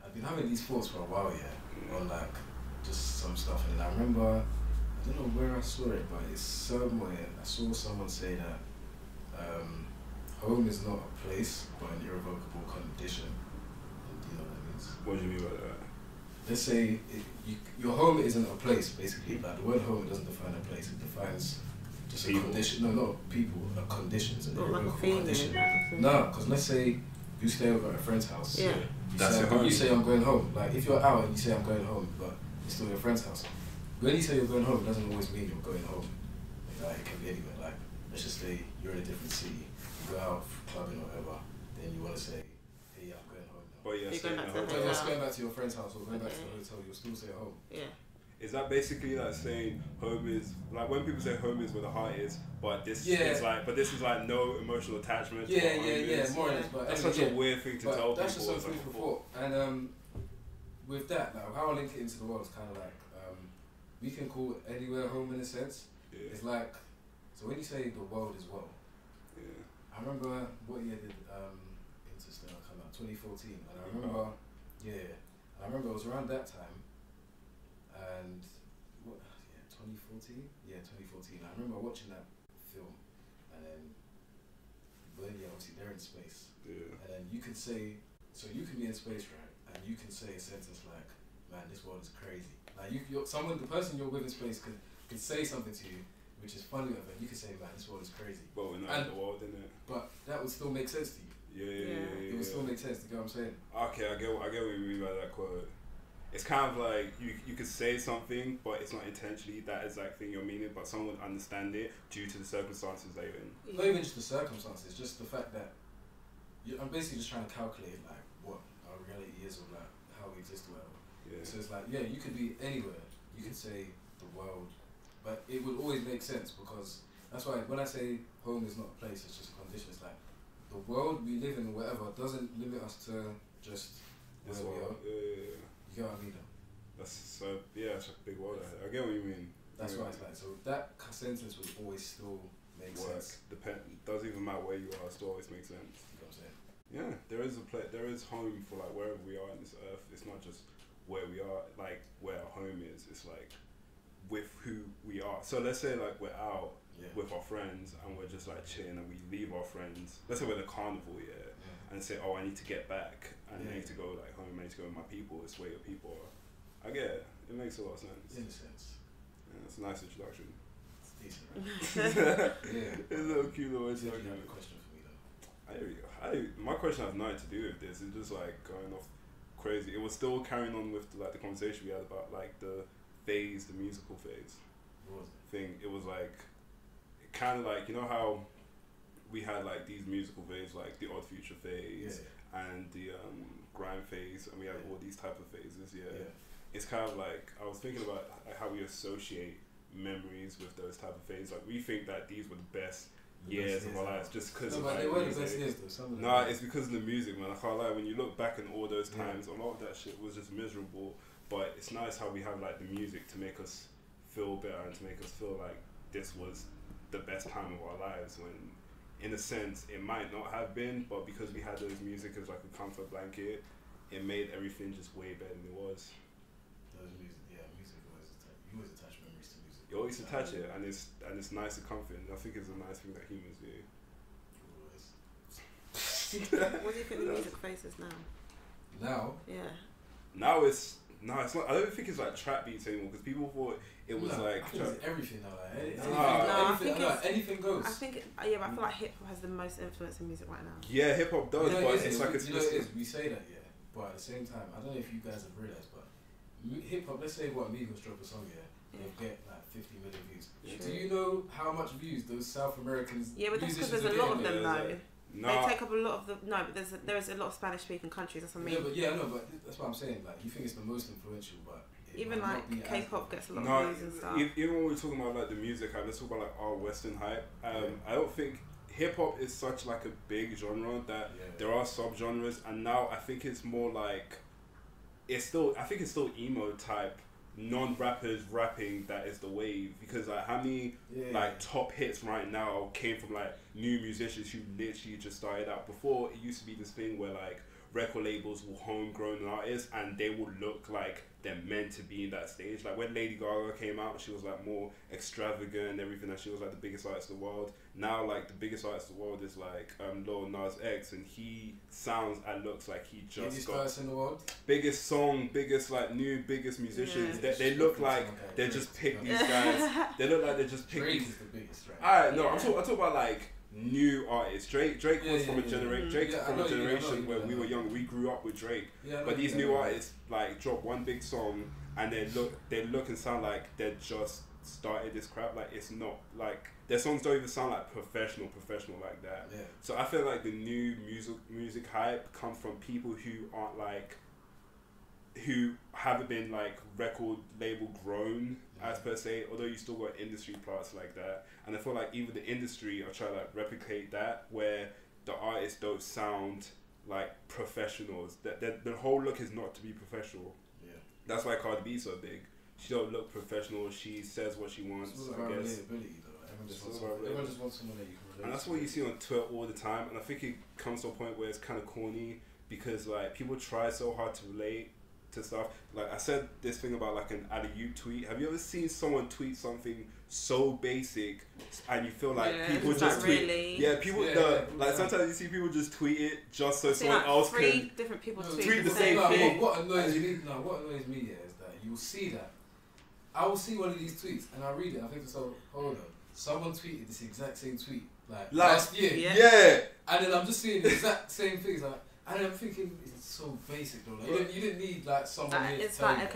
I've been having these thoughts for a while, yeah, on like just some stuff, and I remember, I don't know where I saw it, but it's somewhere I saw someone say that home is not a place but an irrevocable condition. Do you know what that means? What do you mean by that? Let's say your home isn't a place, basically. Like the word home doesn't define a place; it defines just people. A condition. No, not people. A condition. It's an irrevocable like a condition. No, because let's say you stay over at a friend's house. Yeah. You say I'm going home. Like if you're out and you say I'm going home, but it's still your friend's house. When you say you're going home, it doesn't always mean you're going home. Like it can be anywhere. Like let's just say you're in a different city, you go out clubbing or whatever, then you want to say, hey, I'm going home now. But yeah, You're going back to the But hotel. you're going back to your friend's house or going back to the hotel, you'll still say home. Yeah. Is that basically like saying home is like when people say home is where the heart is, but this Yeah. is like, but this is like no emotional attachment. to Yeah, what home is. more or less. But That's anyway, such a weird thing to but tell that's people. just some food for thought. And with that, now how I link it into the world is kind of like we can call anywhere home in a sense. Yeah. It's like, so when you say the world is well, Yeah. I remember what year did Interstellar come out? 2014. And I remember, I remember it was around that time. And what? Yeah, 2014. Yeah, 2014. I remember watching that film, and then, well, yeah, obviously they're in space. Yeah. And then you could say, so you can be in space, right? And you can say a sentence like, "Man, this world is crazy." Like the person you're with in space could say something to you, which is funny, but you could say, "Man, this world is crazy." But we're not in the world, innit? But that would still make sense to you. Yeah. It would still make sense. You get what I'm saying? Okay, I get what you mean by that quote. It's kind of like you could say something, but it's not intentionally that exact thing you're meaning, but someone would understand it due to the circumstances they're in. Not even just the circumstances, just the fact that I'm basically just trying to calculate like what our reality is or like how we exist or whatever. Yeah. So it's like, yeah, you could be anywhere. You could say the world, but it would always make sense because that's why when I say home is not a place, it's just a condition. It's like the world we live in or whatever doesn't limit us to just This where we are. world. Yeah. You get what I mean? That's so. Yeah, it's a big word. I get what you mean. That's why it's like, so that sentence would always still make sense. Doesn't even matter where you are, it still always makes sense. You know what I'm saying? Yeah, there is home for like wherever we are on this earth. It's not just where we are, like where our home is. It's like with who we are. So let's say like we're out with our friends and we're just like chilling and we leave our friends. Let's say we're at the carnival, and say, oh, I need to get back and I need to go like home. I need to go with my people. It's where your people are. I get it. It makes a lot of sense. In a sense. Yeah, it's a nice introduction. It's decent, right? It's a little cute little introduction. You have a question for me though? My question has nothing to do with this. It's just like going off crazy. It was still carrying on with the conversation we had about like the musical phase What was it? thing. It was like kind of like, you know how we had like these musical phases, like the Odd Future phase and the grime phase, and we had all these type of phases. It's kind of like I was thinking about how we associate memories with those type of phases. Like we think that these were the best years of our lives just because No, but they were the best years though. Some of them. Nah, it's because of the music, man. I can't lie. When you look back in all those times, a lot of that shit was just miserable. But it's nice how we have like the music to make us feel better and to make us feel like this was the best time of our lives. When, in a sense, it might not have been, but because we had those music as like a comfort blanket, it made everything just way better than it was. Those music always you always attach memories to music. You always attach it, and it's nice and comforting. I think it's a nice thing that humans do. What do you think the music faces now? Now? Yeah. Now it's not. I don't think it's like trap beats anymore because people thought it was like. I think it's everything now. Anything goes. I think but I feel like hip hop has the most influence in music right now. Yeah, hip hop does, but it's like we say that, but at the same time, I don't know if you guys have realized, but hip hop. Let's say what Migos drop a song, they'll get like 50 million views. True. Do you know how much views those South Americans? Yeah, but that's because there's a lot of them though. They take up a lot of the but there is a lot of Spanish speaking countries. That's what I mean. Yeah, but that's what I'm saying. Like you think it's the most influential, but even like K-pop gets a lot of views and stuff. Even when we're talking about like the music hype, let's talk about like our Western hype. I don't think hip hop is such like a big genre that there are subgenres, and now I think it's more like I think it's still emo type non-rappers rapping that is the wave, because like how many top hits right now came from like new musicians who literally just started out. Before, it used to be this thing where like record labels will homegrown artists and they will look like they're meant to be in that stage. Like when Lady Gaga came out, she was like more extravagant and everything, and she was like the biggest artist in the world. Now like the biggest artist in the world is like Lil Nas X, and he sounds and looks like he just got in the world, biggest song, biggest like new biggest musicians. They look like they just picked these guys. They look like they just picked Drake these. is the biggest, right? Alright, no, I'm talking about like new artists. Drake was from a generation. Drake's from a generation where we were young. We grew up with Drake. But these new artists like drop one big song and they look and sound like they just started this crap. Like it's not like their songs don't even sound like professional like that. Yeah. So I feel like the new music hype comes from people who aren't like, who haven't been like record label grown as per se, although you still got industry plots like that. And I feel like even the industry are trying to like replicate that, where the artists don't sound like professionals. That the whole look is not to be professional. Yeah. That's why Cardi B is so big. She don't look professional. She says what she wants. It's about relatability though. Everyone just wants someone that you can relate to. And that's what you see on Twitter all the time. And I think it comes to a point where it's kind of corny, because like people try so hard to relate to stuff. Like I said this thing about like an alley-oop tweet. Have you ever seen someone tweet something so basic and you feel like people just tweet? Really? Like sometimes you see people just tweet it just so someone else can different people tweet the same thing. What annoys me is that you'll see that. I will see one of these tweets and I read it. I think so. Hold on. Someone tweeted this exact same tweet like last year. Yeah. And then I'm just seeing the exact same things like. And I'm thinking it's so basic though. Like, you didn't need like someone here to tell you.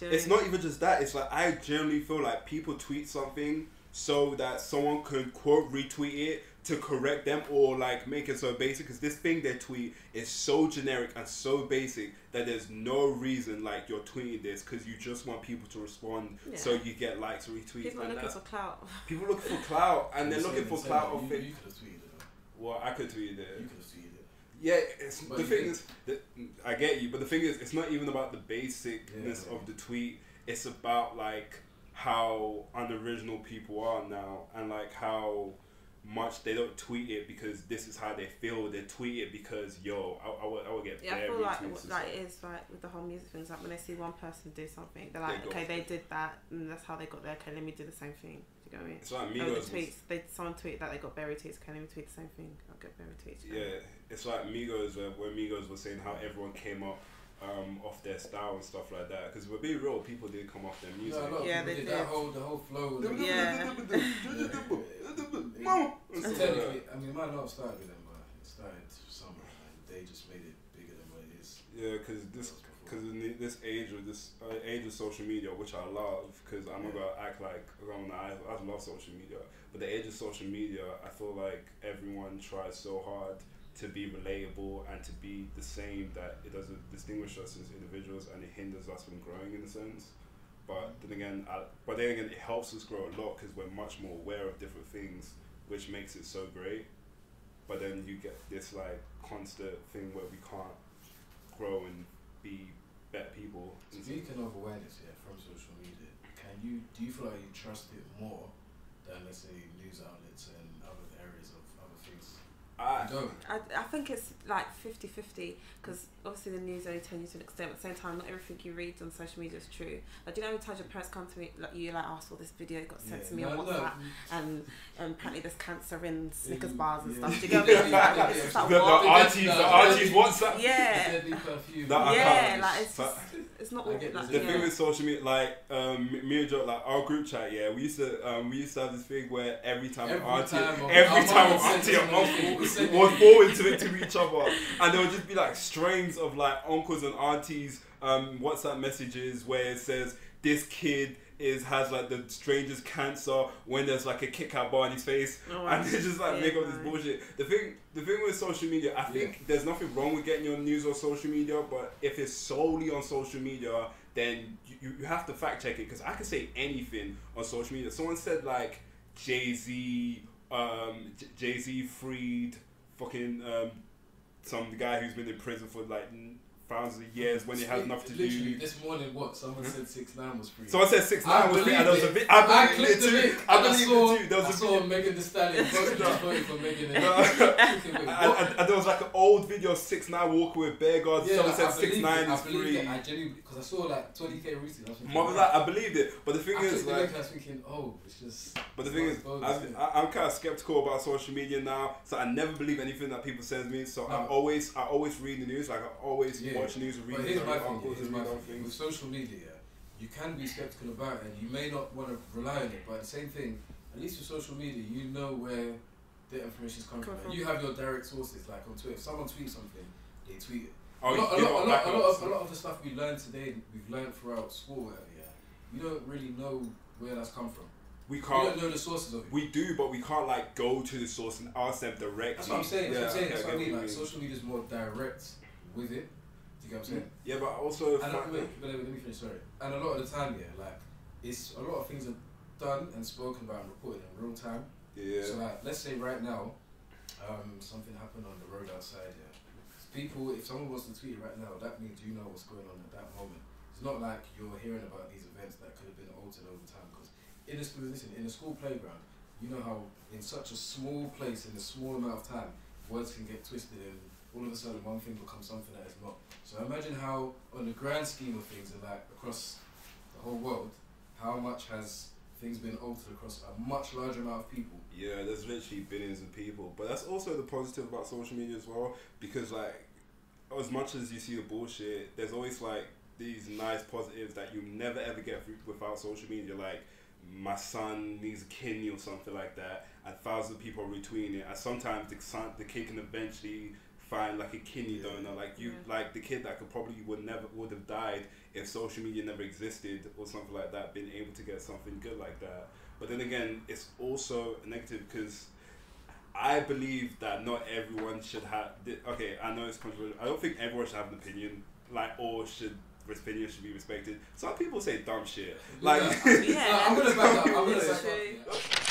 It's not even just that. It's like I generally feel like people tweet something so that someone can quote retweet it to correct them or like make it so basic. Because this thing they tweet is so generic and so basic that there's no reason like you're tweeting this because you just want people to respond so you get likes or retweets. People are looking for clout. People looking for clout and they're looking for clout of things. You could have tweeted it. Well, I could tweet it. You could have tweeted it. Yeah, the thing is, I get you, but the thing is, it's not even about the basicness of the tweet. It's about like how unoriginal people are now, and like how much they don't tweet it because this is how they feel. They tweet it because I would get I feel like it is like with the whole music things. Like when they see one person do something, they're like, okay, they did that, and that's how they got there. Okay, let me do the same thing. Do you get what I mean? It's like Migos. Someone tweeted that they got berry tweets. Okay, let me tweet the same thing. I'll get berry tweets. Yeah, it's like Migos, where Migos was saying how everyone came up off their style and stuff like that. Because we're being real, people did come off their music. They did. The whole flow. Technically, I mean, it might not have started with them, but it started somewhere, and they just made it bigger than what it is. Yeah, because in this age of social media, which I love, because I'm not gonna act like I love social media, but the age of social media, I feel like everyone tries so hard to be relatable and to be the same that it doesn't distinguish us as individuals and it hinders us from growing in a sense. But then again, it helps us grow a lot because we're much more aware of different things, which makes it so great. But then you get this like constant thing where we can't grow and be better people. Speaking of awareness, from social media, do you feel like you trust it more than, let's say, news outlets and other areas of other things? I think it's like 50-50 because obviously the news only tells you to an extent, but at the same time not everything you read on social media is true. Like, do you know how many times your parents come to me like you're like, I saw this video, it got sent to me on WhatsApp and apparently there's cancer in Snickers bars and stuff. Do you get what I mean? It's like the aunties WhatsApp. It's not all like the thing with social media, like me and Joe, like our group chat, we used to have this thing where every time an auntie or uncle would forward to each other, and there would just be like strings of like uncles and aunties WhatsApp messages where it says this kid has like the strangest cancer when there's like a Kit Kat bar in his face, and they just like make up this bullshit. The thing with social media, I think there's nothing wrong with getting your news on social media, but if it's solely on social media, then you have to fact check it, because I can say anything on social media. Someone said like Jay-Z Jay-Z freed fucking some guy who's been in prison for like thousands of years when he has nothing to literally, do. this morning, what? Someone said 6ix9ine was free. Someone said 6ix9ine was free, and there was a bit. I clicked the link. I believe it too. There was I saw Megan Thee Stallion voting for Megan. And there was like an old video of 6ix9ine walking with bear guards. Yeah, Someone said 6ix9ine is free. I genuinely, because I saw like 20k retweets. I believed it, but the thing is, like, I was thinking, oh, it's just. But the thing is, I'm kind of skeptical about social media now, so I never believe anything that people say to me. So I always read the news, like I always watch news and read articles and read other things. With social media, you can be skeptical about it, and you may not want to rely on it. But the same thing, at least with social media, you know where the information is coming from. You have your direct sources, like on Twitter. If someone tweets something, they tweet it. A lot of the stuff we learned today, we've learned throughout school. You don't really know where that's come from. We don't know the sources of it. We do, but we can't like go to the source and ask them directly. That's what I'm saying. That's what I mean. Like social media is more direct with it. Do you get what I'm saying? Yeah, but also. Let me finish. Sorry. And a lot of the time, like it's a lot of things are done and spoken about and reported in real time. Yeah. So like, let's say right now, something happened on the road outside. Yeah. People, if someone wants to tweet it right now, that means you know what's going on at that moment. It's not like you're hearing about these events that could have been altered over time. Because in a school playground, you know how in such a small place, in a small amount of time, words can get twisted and all of a sudden one thing becomes something that is not. So imagine how, on the grand scheme of things, and like across the whole world, how much has things been altered across a much larger amount of people. Yeah, there's literally billions of people. But that's also the positive about social media as well, because like, as much as you see the bullshit, there's always like these nice positives that you never ever get without social media. Like, my son needs a kidney or something like that, and thousands of people are retweeting it. And sometimes the kid can eventually find like a kidney donor, like the kid that would have died if social media never existed or something like that, being able to get something good like that. But then again, it's also negative because I believe that not everyone should have. Okay, I know it's controversial. I don't think everyone should have an opinion, opinion should be respected. Some people say dumb shit. Like, I'm gonna back up.